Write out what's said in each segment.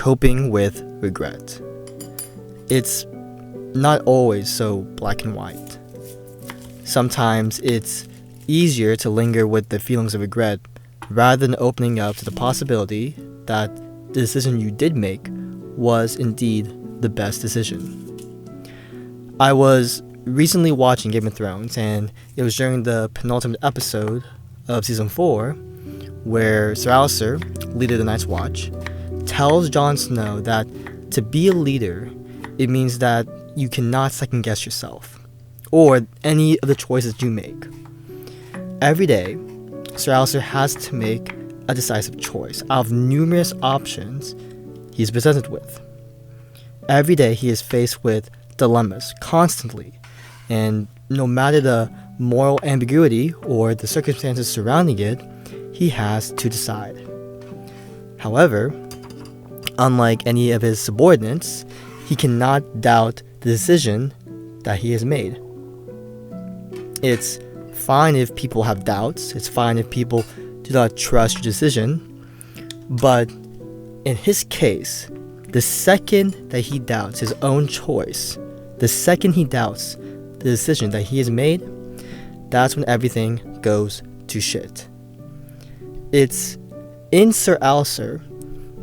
coping with regret. It's not always so black and white. Sometimes it's easier to linger with the feelings of regret rather than opening up to the possibility that the decision you did make was indeed the best decision. I was recently watching Game of Thrones, and it was during the penultimate episode of season 4 where Sir Alliser, leader of the Night's Watch, tells Jon Snow that to be a leader, it means that you cannot second guess yourself or any of the choices you make. Every day, Sir Alliser has to make a decisive choice out of numerous options he's presented with. Every day he is faced with dilemmas constantly, and no matter the moral ambiguity or the circumstances surrounding it, he has to decide. However, unlike any of his subordinates, he cannot doubt the decision that he has made. It's fine if people have doubts, it's fine if people do not trust your decision, but in his case, the second that he doubts his own choice, the second he doubts the decision that he has made, that's when everything goes to shit. It's in Sir Alliser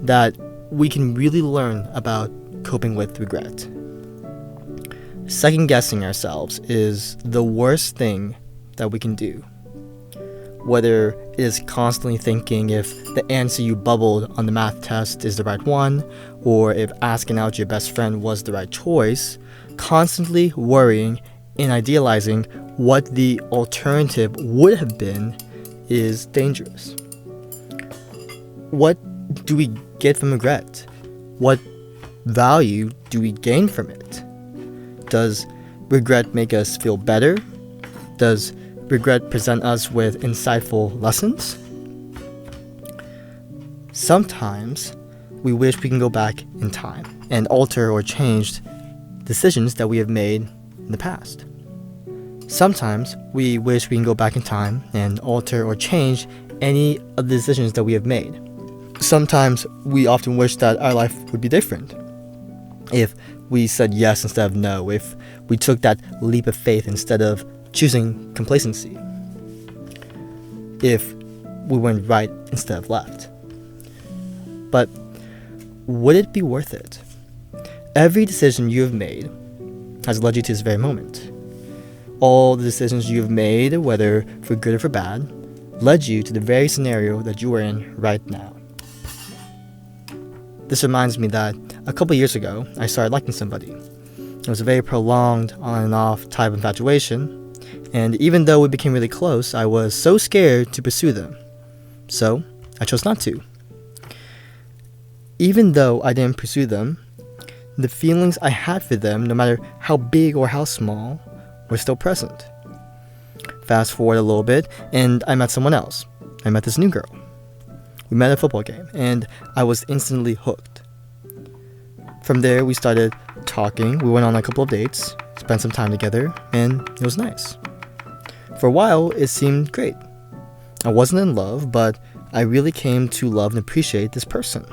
that we can really learn about coping with regret. Second guessing ourselves is the worst thing that we can do. Whether it is constantly thinking if the answer you bubbled on the math test is the right one, or if asking out your best friend was the right choice, constantly worrying and idealizing what the alternative would have been is dangerous. What do we get from regret? What value do we gain from it? Does regret make us feel better? Does regret present us with insightful lessons? Sometimes we wish we can go back in time and alter or change decisions that we have made in the past. Sometimes we wish we can go back in time and alter or change any of the decisions that we have made. Sometimes we often wish that our life would be different. If we said yes instead of no, if we took that leap of faith instead of choosing complacency, if we went right instead of left. But would it be worth it? Every decision you have made has led you to this very moment. All the decisions you have made, whether for good or for bad, led you to the very scenario that you are in right now. This reminds me that a couple years ago, I started liking somebody. It was a very prolonged on and off type of infatuation, and even though we became really close, I was so scared to pursue them. So, I chose not to. Even though I didn't pursue them, the feelings I had for them, no matter how big or how small, were still present. Fast forward a little bit, and I met someone else. I met this new girl. We met at a football game, and I was instantly hooked. From there, we started talking. We went on a couple of dates, spent some time together, and it was nice. For a while, it seemed great. I wasn't in love, but I really came to love and appreciate this person.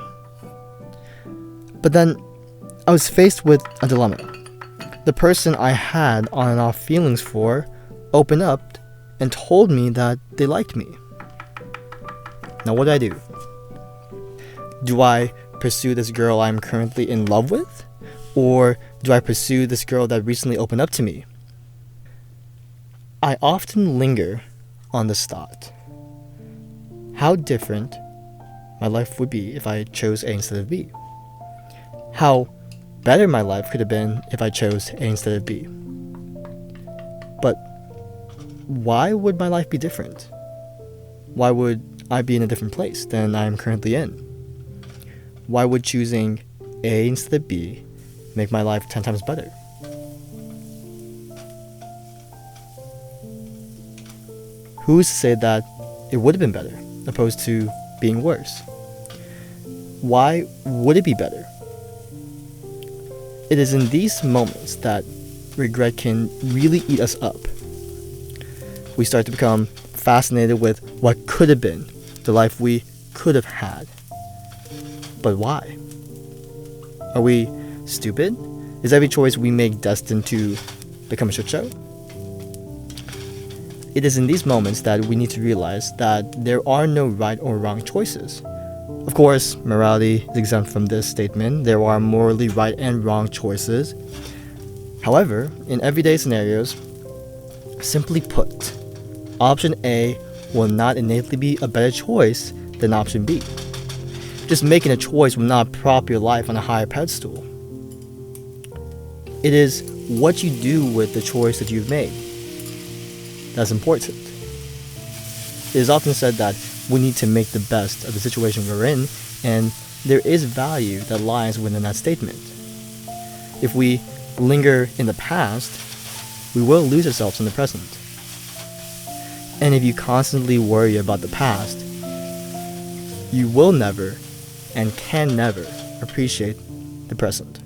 But then, I was faced with a dilemma. The person I had on and off feelings for opened up and told me that they liked me. Now what do? Do I pursue this girl I'm currently in love with? Or do I pursue this girl that recently opened up to me? I often linger on this thought. How different my life would be if I chose A instead of B. How better my life could have been if I chose A instead of B. But why would my life be different? Why would I be in a different place than I am currently in? Why would choosing A instead of B make my life 10 times better? Who's to say that it would have been better, opposed to being worse? Why would it be better? It is in these moments that regret can really eat us up. We start to become fascinated with what could have been, the life we could have had. But why? Are we stupid? Is every choice we make destined to become a shit show? It is in these moments that we need to realize that there are no right or wrong choices. Of course, morality is exempt from this statement. There are morally right and wrong choices. However, in everyday scenarios, simply put, option A will not innately be a better choice than option B. Just making a choice will not prop your life on a higher pedestal. It is what you do with the choice that you've made that's important. It is often said that we need to make the best of the situation we're in, and there is value that lies within that statement. If we linger in the past, we will lose ourselves in the present. And if you constantly worry about the past, you will never and can never appreciate the present.